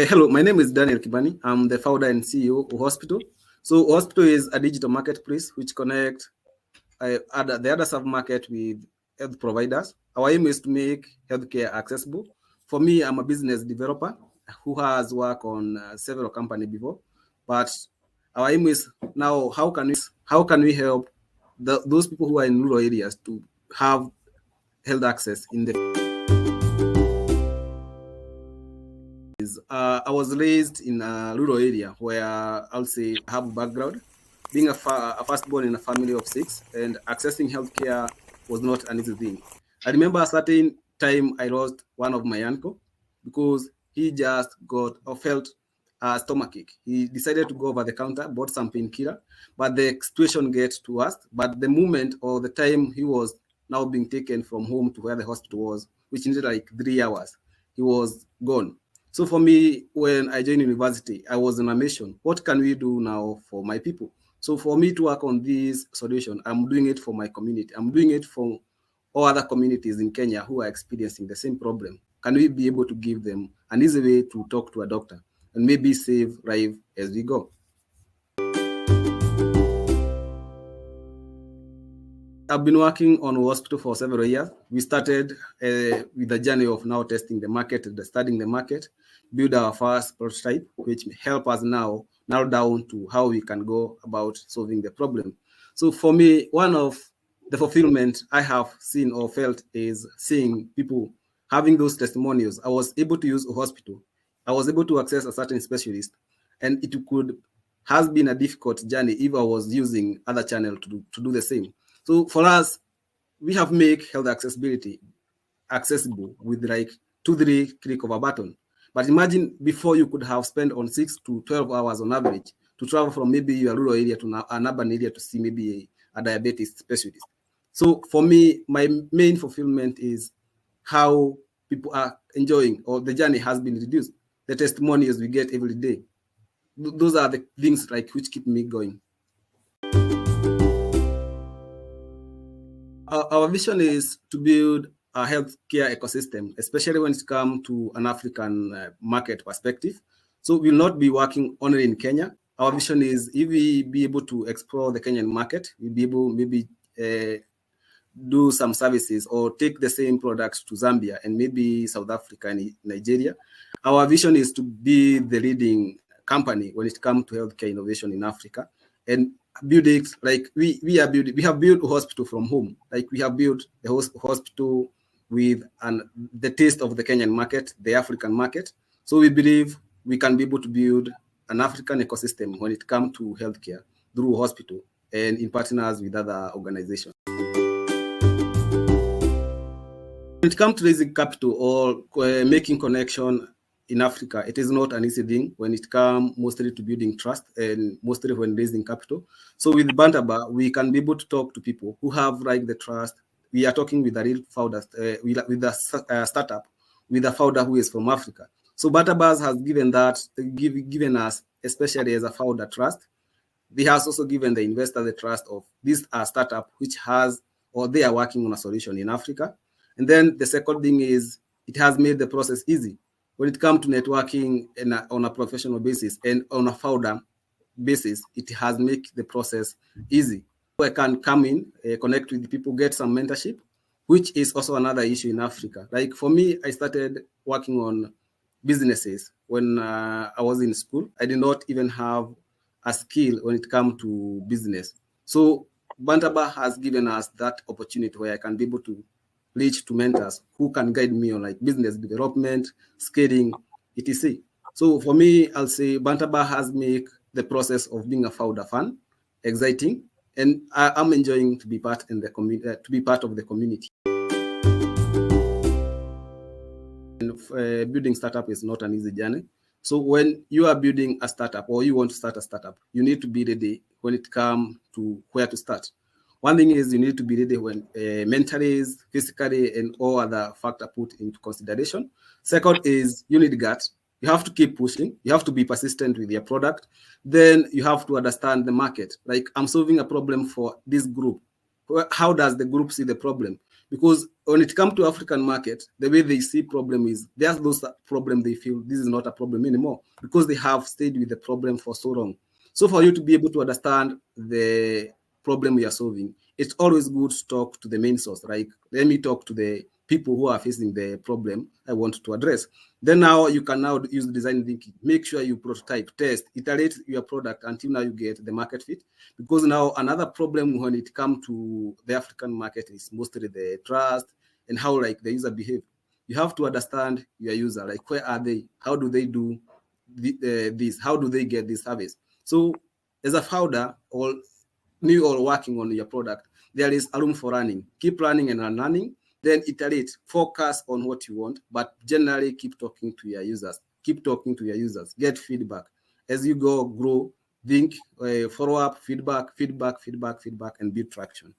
Hello, my name is Daniel Kimani. I'm the founder and CEO of OHospital. So OHospital is a digital marketplace which connects the other sub-market with health providers. Our aim is to make healthcare accessible. For me, I'm a business developer who has worked on several companies before, but our aim is now how can we help those people who are in rural areas to have health access in the I was raised in a rural area where I'll say I have a background. Being a firstborn in a family of 6 and accessing healthcare was not an easy thing. I remember a certain time I lost one of my uncle because he just got or felt a stomachache. He decided to go over the counter, bought some painkiller, but the situation gets to us. But the moment or the time he was now being taken from home to where the hospital was, which needed like 3 hours, he was gone. So for me, when I joined university, I was on a mission. What can we do now for my people? So for me to work on this solution, I'm doing it for my community. I'm doing it for all other communities in Kenya who are experiencing the same problem. Can we be able to give them an easy way to talk to a doctor and maybe save lives as we go? I've been working on OHospital for several years. We started with the journey of now testing the market, studying the market, build our first prototype, which help us now narrow down to how we can go about solving the problem. So for me, one of the fulfillment I have seen or felt is seeing people having those testimonials. I was able to use OHospital. I was able to access a certain specialist, and it has been a difficult journey if I was using other channels to do the same. So for us, we have made health accessibility accessible with like 2-3 click of a button. But imagine before you could have spent on 6 to 12 hours on average to travel from maybe your rural area to an urban area to see maybe a diabetes specialist. So for me, my main fulfillment is how people are enjoying or the journey has been reduced. The testimonials we get every day. Those are the things like which keep me going. Our vision is to build a healthcare ecosystem, especially when it comes to an African market perspective. So we'll not be working only in Kenya. Our vision is if we be able to explore the Kenyan market, we'll be able maybe do some services or take the same products to Zambia and maybe South Africa and Nigeria. Our vision is to be the leading company when it comes to healthcare innovation in Africa and build it like we have built OHospital from home. Like we have built the hospital with the taste of the Kenyan market, the African market. So we believe we can be able to build an African ecosystem when it comes to healthcare through OHospital and in partners with other organizations. When it comes to raising capital or making connection in Africa, it is not an easy thing when it comes mostly to building trust and mostly when raising capital. So with Bantaba, we can be able to talk to people who have like the trust. We are talking with the real founders, with a startup, with a founder who is from Africa. So Bantaba has given us, especially as a founder, trust. They has also given the investor the trust of this startup, which has or they are working on a solution in Africa. And then the second thing is it has made the process easy. When it comes to networking on a professional basis and on a founder basis, it has made the process easy. So I can come in, connect with people, get some mentorship, which is also another issue in Africa. Like for me, I started working on businesses when I was in school. I did not even have a skill when it comes to business. So Bantaba has given us that opportunity where I can be able to reach to mentors who can guide me on like business development, scaling, etc. So for me, I'll say Bantaba has made the process of being a founder fun, exciting, and I'm enjoying to be part in the to be part of the community. And building startup is not an easy journey. So when you are building a startup or you want to start a startup, you need to be ready when it comes to where to start. One thing is you need to be ready when mentally, physically, and all other factors put into consideration. Second is you need guts. You have to keep pushing. You have to be persistent with your product. Then you have to understand the market. Like I'm solving a problem for this group. How does the group see the problem? Because when it comes to African market, the way they see problem is there's those problem they feel this is not a problem anymore because they have stayed with the problem for so long. So for you to be able to understand the problem you are solving, it's always good to talk to the main source. Like, let me talk to the people who are facing the problem I want to address. Then now you can now use design thinking. Make sure you prototype, test, iterate your product until now you get the market fit. Because now another problem when it comes to the African market is mostly the trust and how like the user behave. You have to understand your user, like where are they? How do they do this? How do they get this service? So as a founder or new or working on your product, there is a room for learning. Keep learning and learning, then iterate, focus on what you want, but generally keep talking to your users. Keep talking to your users, get feedback. As you go, grow, think, follow up, feedback, and build traction.